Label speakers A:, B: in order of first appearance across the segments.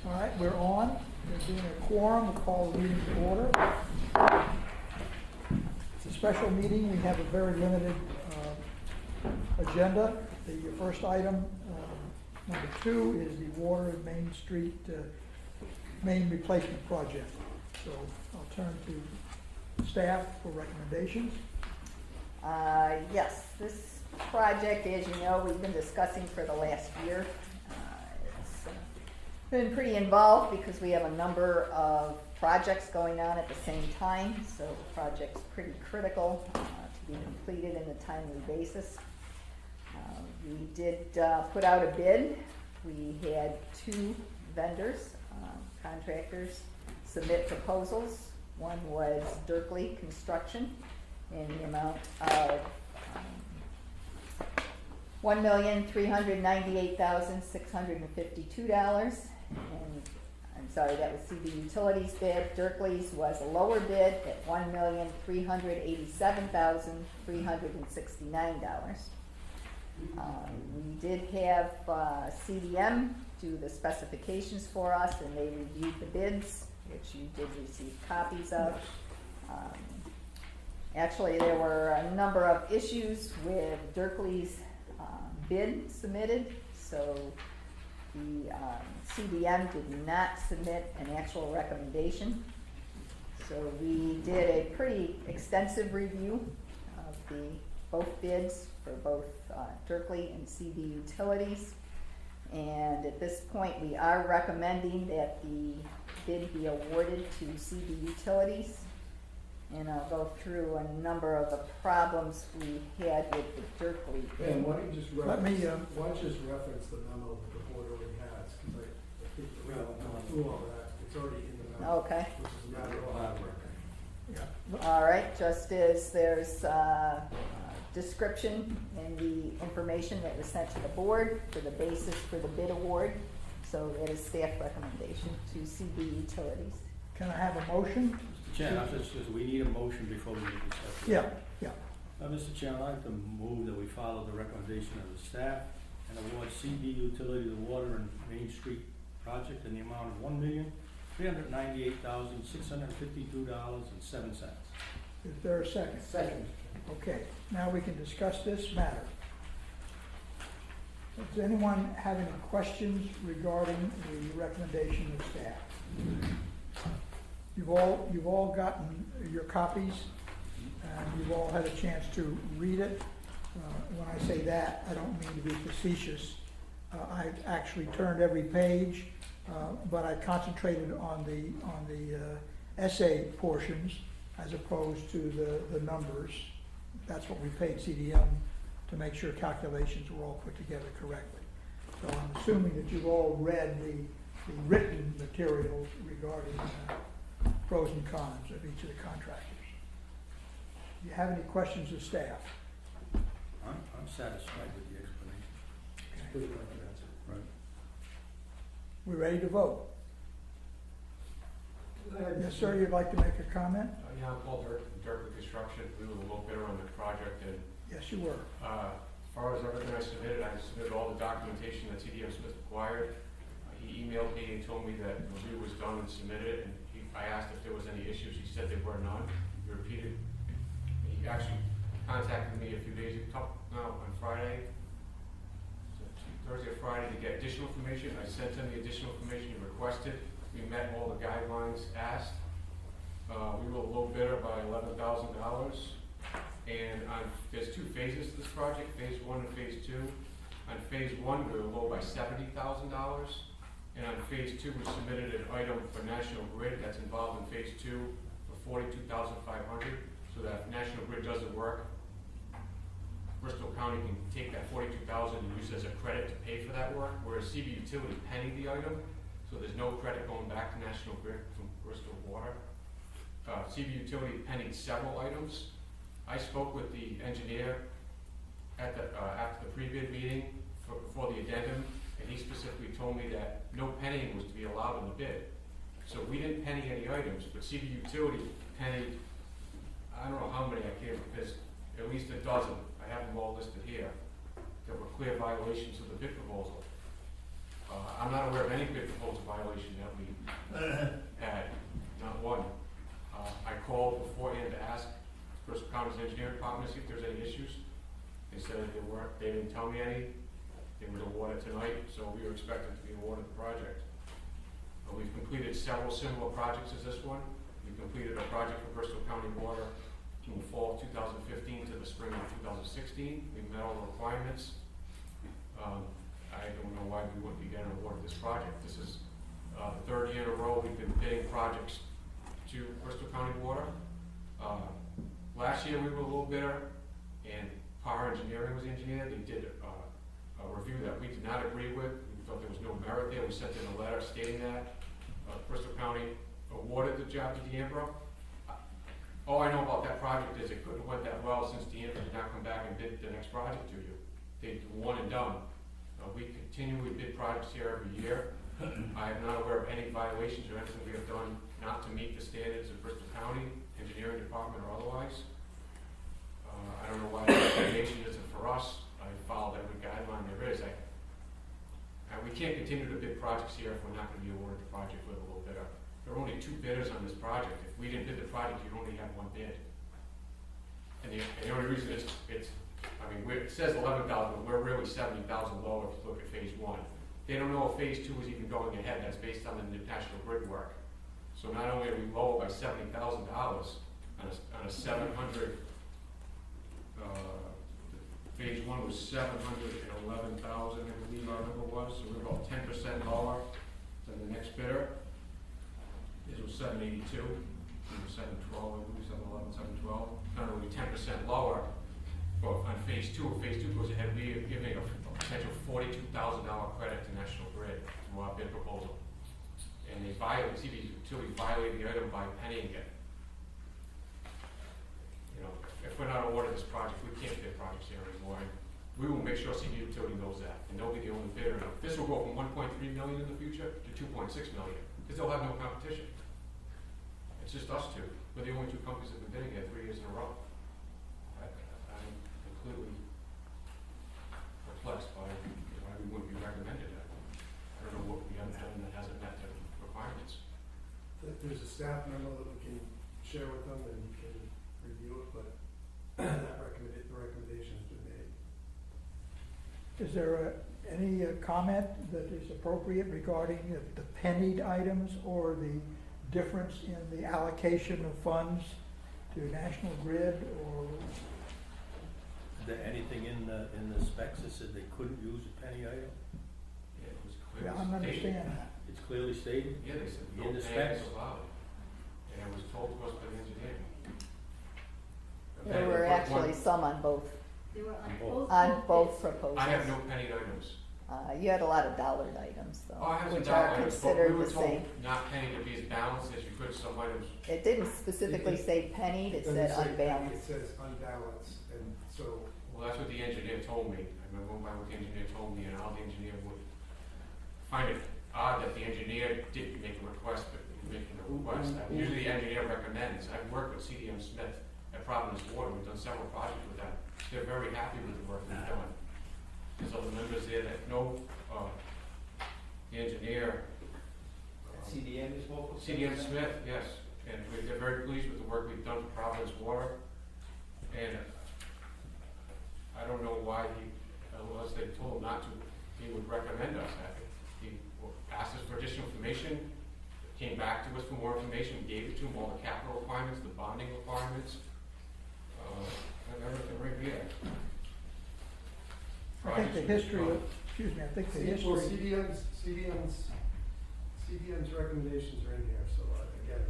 A: All right, we're on. There being a quorum, we'll call the meeting to order. It's a special meeting. We have a very limited agenda. The first item, number 2, is the water and Main Street main replacement project. So I'll turn to staff for recommendations.
B: Yes, this project, as you know, we've been discussing for the last year. It's been pretty involved because we have a number of projects going on at the same time, so the project's pretty critical to be completed in a timely basis. We did put out a bid. We had 2 vendors, contractors, submit proposals. One was Dirkley Construction in the amount of $1,398,652. And I'm sorry, that was CB Utilities bid. Dirkley's was a lower bid at $1,387,369. We did have CDM do the specifications for us, and they reviewed the bids, which you did receive copies of. Actually, there were a number of issues with Dirkley's bid submitted, so the CDM did not submit an actual recommendation. So we did a pretty extensive review of both bids for both Dirkley and CB Utilities. And at this point, we are recommending that the bid be awarded to CB Utilities. And I'll go through a number of the problems we had with the Dirkley bid.
C: And why don't you just reference, reference the memo that the board already has, because I think that we haven't gone through all that. It's already in the memo.
B: Okay.
C: Which is a matter of record.
A: Yeah.
B: All right, just as there's description in the information that was sent to the board for the basis for the bid award. So that is staff recommendation to CB Utilities.
A: Can I have a motion?
D: Mr. Chairman, we need a motion before we make this.
A: Yeah.
D: Mr. Chairman, I'd like to move that we follow the recommendation of the staff and award CB Utility the Water and Main Street project in the amount of $1,398,652.07.
A: Is there a second?
C: Second.
A: Okay, now we can discuss this matter. Does anyone have any questions regarding the recommendation of staff? You've all gotten your copies, and you've all had a chance to read it. When I say that, I don't mean to be facetious. I actually turned every page, but I concentrated on the essay portions as opposed to the numbers. That's what we paid CDM to make sure calculations were all put together correctly. So I'm assuming that you've all read the written materials regarding pros and cons of each of the contractors. Do you have any questions of staff?
D: I'm satisfied with the explanation.
A: Okay.
C: Pretty comprehensive.
D: Right.
A: We ready to vote? Yes, sir, you'd like to make a comment?
E: Yeah, I'm Paul Dirkley Construction. We were the low bidder on the project, and
A: Yes, you were.
E: as far as everything I submitted all the documentation that CDM Smith required. He emailed me and told me that the review was done and submitted, and I asked if there was any issues. He said there were none. He repeated. He actually contacted me a few days ago, on Friday, Thursday or Friday, to get additional information. I sent him the additional information he requested. We met all the guidelines asked. We were a low bidder by $11,000. And there's 2 phases to this project, phase 1 and phase 2. On phase 1, we were low by $70,000. And on phase 2, we submitted an item for National Grid that's involved in phase 2 for $42,500. So that if National Grid does the work, Bristol County can take that $42,000 and use it as a credit to pay for that work, whereas CB Utility pennied the item, so there's no credit going back to National Grid from Bristol Water. CB Utility pennied several items. I spoke with the engineer at after the pre-bid meeting before the addendum, and he specifically told me that no pennying was to be allowed in the bid. So we didn't penny any items, but CB Utility pennied, I don't know how many I gave, because at least a dozen. I have them all listed here. There were clear violations of the bid proposal. I'm not aware of any bid proposal violation that we had, not one. I called beforehand to ask Bristol County's engineering department to see if there's any issues. They said that they didn't tell me any. They would award it tonight, so we were expecting to be awarded the project. We've completed several similar projects as this one. We completed a project for Bristol County Water from the fall of 2015 to the spring of 2016. We met all the requirements. I don't know why we wouldn't be getting awarded this project. This is the third year in a row we've been bidding projects to Bristol County Water. Last year we were a little bitter, and Power Engineering was the engineer. They did a review that we did not agree with. We thought there was no merit there. We sent in a letter stating that. Bristol County awarded the job to D'Ambro. All I know about that project is it couldn't have went that well since D'Ambro did not come back and bid the next project to you. They one and done. We continually bid projects here every year. I am not aware of any violations or anything we have done not to meet the standards of Bristol County, engineering department or otherwise. I don't know why the recommendation isn't for us. I followed every guideline there is. We can't continue to bid projects here if we're not going to be awarded the project with a little bidder. There are only 2 bidders on this project. If we didn't bid the project, you'd only have 1 bid. And the only reason it says 11,000, but we're really 70,000 lower if you look at phase 1. They don't know if phase 2 is even going ahead. That's based on the national grid work. So not only are we lower by $70,000 on a 700, phase 1 was 711,000, I believe our number was. So we're about 10% lower than the next bidder. This was 782, it was 712, I believe 711, 712. Not only 10% lower, but on phase 2, if phase 2 goes ahead, we are giving a potential $42,000 credit to National Grid to our bid proposal. And they CB Utilities violated the item by pennying it. You know, if we're not awarded this project, we can't bid projects here anymore. And we will make sure CB Utility knows that, and they'll be the only bidder. This will go from 1.3 million in the future to 2.6 million, because they'll have no competition. It's just us 2. We're the only 2 companies that have been bidding here 3 years in a row. I'm completely perplexed by why we wouldn't be recommended that. I don't know what we haven't done that hasn't met the requirements.
C: There's a staff memo that we can share with them and you can review it, but the recommendation's been made.
A: Is there any comment that is appropriate regarding the pennied items or the difference in the allocation of funds to National Grid, or?
D: Is there anything in the specs that said they couldn't use a penny item?
E: Yeah, it was
A: Yeah,
E: clearly
A: I
E: stated.
A: understand that.
D: It's clearly stated?
E: Yeah, they said
D: In
E: no
D: the
E: pennies
D: specs?
E: allowed. And it was told to us by the engineer.
B: There were actually some on both,
F: They were on
D: Both.
F: both.
B: on both proposals.
E: I have no penny items.
B: You had a lot of dollared items though,
E: Oh, I have some
B: which are
E: dollar items, but we
B: considered
E: were
B: the
E: told
B: same.
E: not penny to be as balanced as you could some items.
B: It didn't specifically say pennied, it
C: doesn't
B: said
C: say penny,
B: unbalanced.
C: It says unbalanced, and so,
E: Well, that's what the engineer told me. I remember going by what the engineer told me, and how the engineer would find it odd that the engineer didn't make a request, but making a request. Usually the engineer recommends. I've worked with CDM Smith at Providence Water. We've done several projects with them. They're very happy with the work we've done. There's other members there that know the engineer.
G: CDM is what?
E: CDM Smith, yes, and they're very pleased with the work we've done for Providence Water. And I don't know why unless they told him not to, he would recommend us. He asked us for additional information, came back to us for more information, gave it to him, all the capital requirements, the bonding requirements, and everything right here.
A: I think the history of, excuse me, I think the
C: well,
A: history,
C: CDM's recommendations are in here, so again,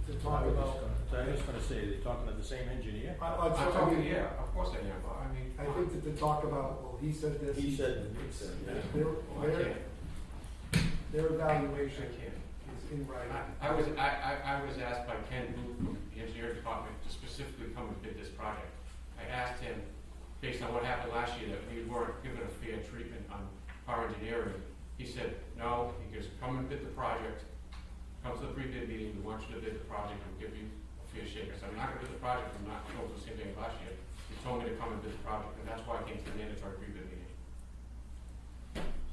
C: to talk about.
D: So I was just gonna say, they're talking to the same engineer?
E: I'm talking, yeah, of course I am, but I mean.
C: I think that to talk about, well, he said this.
D: He said, yeah.
E: Well, I can't.
C: Their
E: I
C: evaluation
E: can't.
C: is in writing.
E: I was asked by Ken Booth from the engineering department to specifically come and bid this project. I asked him, based on what happened last year, that we weren't given a fair treatment on power engineering. He said, no, he goes, come and bid the project, come to the pre-bid meeting, we want you to bid the project, and we'll give you a fair shake. I said, I'm not gonna bid the project, I'm not going to do the same thing as last year. He told me to come and bid the project, and that's why I came to the mandatory pre-bid meeting.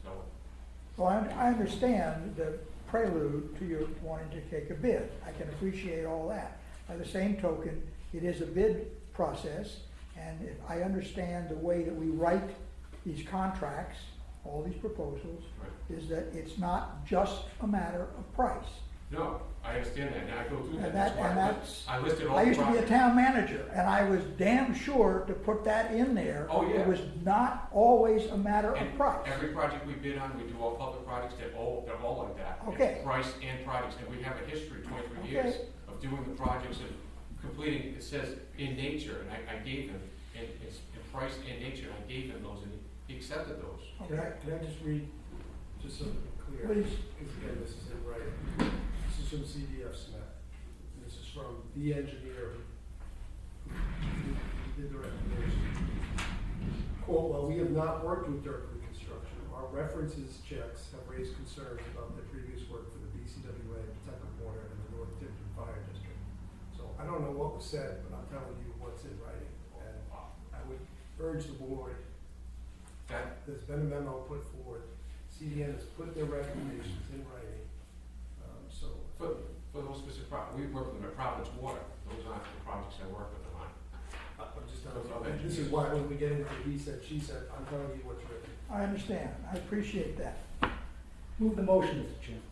E: So,
A: Well, I understand the prelude to your wanting to take a bid. I can appreciate all that. By the same token, it is a bid process, and if I understand the way that we write these contracts, all these proposals,
E: Right.
A: is that it's not just a matter of price.
E: No, I understand that, and I go through that,
A: And
E: that's why
A: that's,
E: I listed all
A: I
E: the
A: used to be a
E: projects.
A: town manager, and I was damn sure to put that in there.
E: Oh, yeah.
A: It was not always a matter of
E: And
A: price.
E: every project we bid on, we do all public projects, they're all like that. It's
A: Okay.
E: price and projects, and we have a history, 23 years,
A: Okay.
E: of doing the projects and completing, it says in nature, and I gave him, and it's in price and nature, and I gave him those, and he accepted those.
A: Okay,
C: Can I just read, just so I'm clear?
A: please.
C: Because again, this is in writing. This is from CDF Smith. This is from the engineer who did the recommendation. Quote, while we have not worked with Berkeley Construction, our references checks have raised concerns about their previous work for the BCWA, Pawtucket Water, and the North Tipton Fire District. So I don't know what was said, but I'm telling you what's in writing. And I would urge the board,
E: That,
C: there's been a memo put forward. CDN has put their recommendations in writing. So,
E: for those specific projects, we work with them at Providence Water, those aren't the projects I work with them on.
C: I'm just telling you, this is why when we get into he said, she said, I'm telling you what's written.
A: I understand. I appreciate that.
G: Move the motion, Mr. Chairman.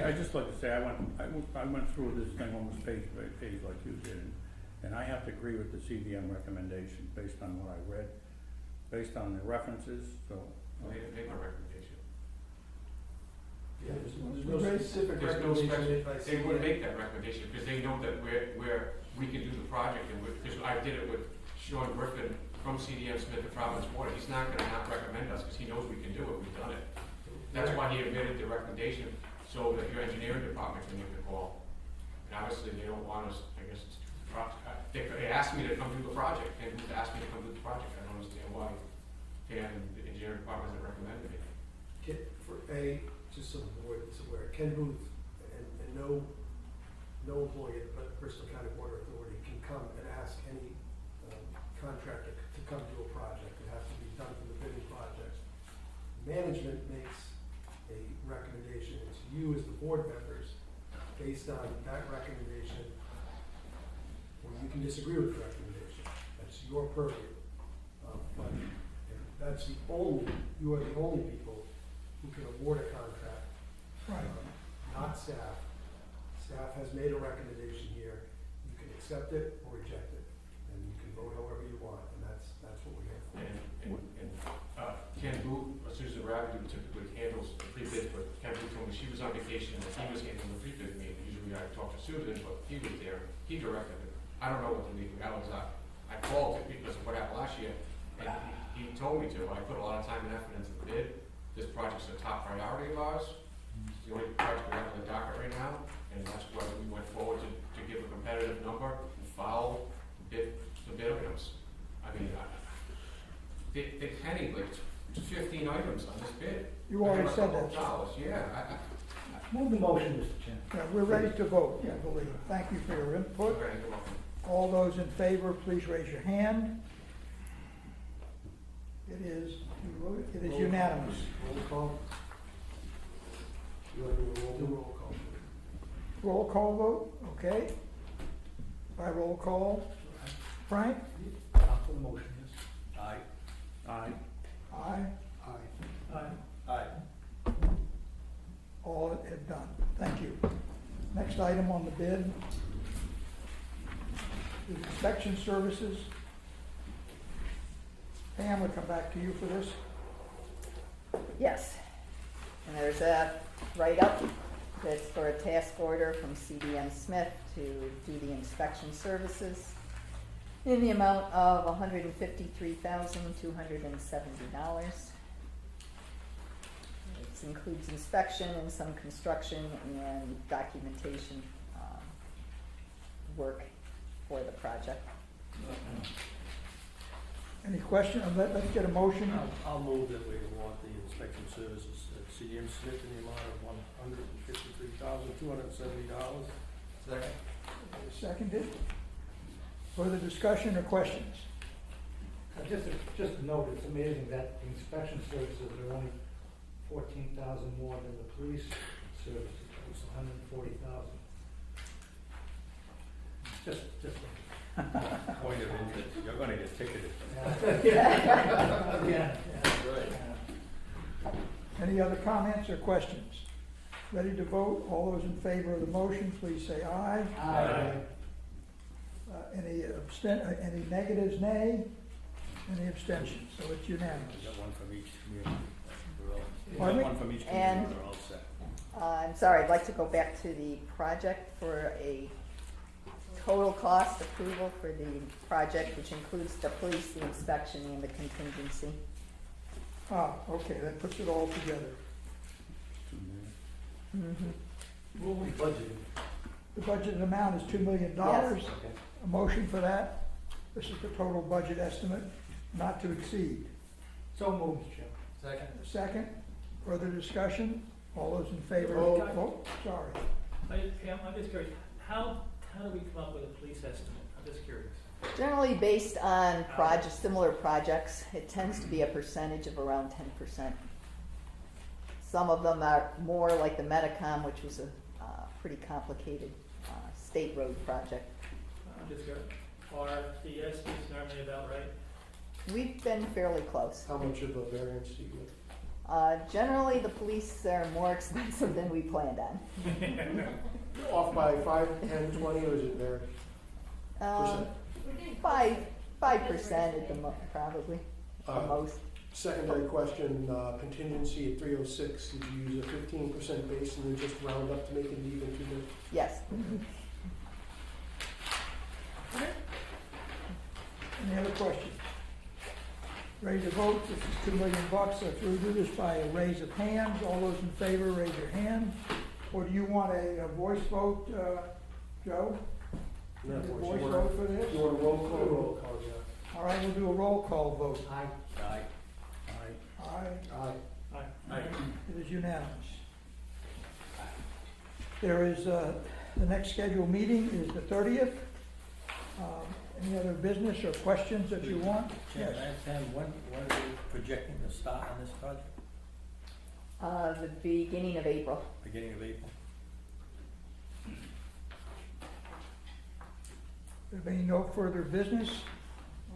F: I just like to say, I went through this thing almost page by page like you did, and I have to agree with the CDM recommendation based on what I read, based on the references, so.
E: They didn't make a recommendation.
C: Yeah, there's no
A: Right.
C: specific
E: There's no
C: recommendation
E: special,
C: made by
E: they would
C: CDN.
E: make that recommendation, because they know that we can do the project, and because I did it with Sean Griffin from CDM Smith to Providence Water, he's not gonna not recommend us, because he knows we can do it, we've done it. That's why he admitted the recommendation, so that your engineering department can make the call. And obviously, they don't want us, I guess, they asked me to come do the project, and asked me to come do the project, I don't understand why Dan and the engineering department hasn't recommended it.
C: For just so the board is aware, Ken Booth and no employee at the Bristol County Water Authority can come and ask any contractor to come do a project. It has to be done for the bidding projects. Management makes a recommendation. It's you as the board members, based on that recommendation, or you can disagree with the recommendation. That's your purview. But that's the only, you are the only people who can award a contract,
A: Right.
C: not staff. Staff has made a recommendation here. You can accept it or reject it, and you can vote however you want, and that's what we have.
E: And Ken Booth, Susan Rabbit, who typically handles the pre-bid, but Ken Booth told me she was on vacation and he was handling the pre-bid meeting. Usually I talk to Susan, but he was there, he directed it. I don't know what the legalities are. I called it because of what happened last year, and he told me to. I put a lot of time and effort into the bid. This project's a top priority of ours. It's the only project we have on the docket right now, and that's why we went forward to give a competitive number and follow the bid items. I mean, they pennied like 15 items on this bid.
A: You already said that.
E: $12, yeah.
G: Move the motion, Mr. Chairman.
A: Yeah, we're ready to vote, I believe. Thank you for your input.
E: Okay, come on.
A: All those in favor, please raise your hand. It is unanimous.
C: Roll call? You want to do a roll call?
A: Roll call vote, okay? By roll call, Frank?
G: I'll put the motion, yes.
D: Aye.
F: Aye.
A: Aye.
C: Aye.
G: Aye.
D: Aye.
A: All have done. Thank you. Next item on the bid is inspection services. Pam, we'll come back to you for this.
B: Yes, and there's a write-up that's for a task order from CDM Smith to do the inspection services in the amount of $153,270. It includes inspection and some construction and documentation work for the project.
A: Any question? Let's get a motion.
D: I'll move that we award the inspection services at CDM Smith in the amount of $153,270.
G: Second.
A: Seconded. Further discussion or questions?
G: Just a note, it's amazing that the inspection services are only 14,000 more than the police services, it's 140,000. Just.
D: Point of interest, you're gonna get ticketed.
G: Yeah.
A: Any other comments or questions? Ready to vote? All those in favor of the motion, please say aye.
G: Aye.
A: Any negatives, nay? Any abstentions? So it's unanimous.
D: We got one from each community. We're all- we
A: Pardon
D: got
A: me?
D: one from each
B: And-
D: community, we're all set.
B: I'm sorry, I'd like to go back to the project for a total cost approval for the project, which includes the police, the inspection, and the contingency.
A: Okay, that puts it all together.
G: What we budgeted?
A: The budgeted amount is $2 million.
B: Yes.
A: A motion for that? This is the total budget estimate, not to exceed.
G: So moved, Mr. Chairman. Second.
A: Second, further discussion? All those in favor?
H: Oh.
A: Oh, sorry.
H: Pam, I'm just curious, how do we come up with a police estimate? I'm just curious.
B: Generally based on projects, similar projects, it tends to be a percentage of around 10%. Some of them are more like the Medicom, which was a pretty complicated state road project.
H: I'm just curious. Are the estimates normally about right?
B: We've been fairly close.
C: How much of a variance do you get?
B: Generally, the police are more expensive than we planned on.
C: Off by 5, 10, 20, or is it there?
B: Um, 5% at the probably, the
C: Uh,
B: most.
C: Secondary question, contingency at 306, did you use a 15% base and then just round up to make it even to the?
B: Yes.
A: Any other questions? Ready to vote? This is $2 million. So if we'll do this by a raise of hands, all those in favor, raise your hand. Or do you want a voice vote, Joe?
C: No,
A: A
C: you
A: voice
C: want-
A: vote for this?
C: You want a roll call? Roll call, yeah.
A: All right, we'll do a roll call vote.
G: Aye.
D: Aye.
A: Aye.
C: Aye.
H: Aye.
A: It is unanimous. There is, the next scheduled meeting is the 30th. Any other business or questions that you want?
D: Chairman,
A: Yes.
D: Pam, when are we projecting to start on this project?
B: The beginning of April.
D: Beginning of April?
A: There being no further business,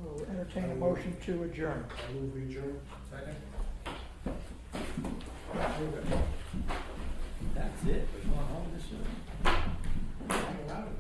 A: we'll entertain a motion to adjourn.
C: I move we adjourn.
D: Second. That's it, we're going home this soon.
G: Hang around.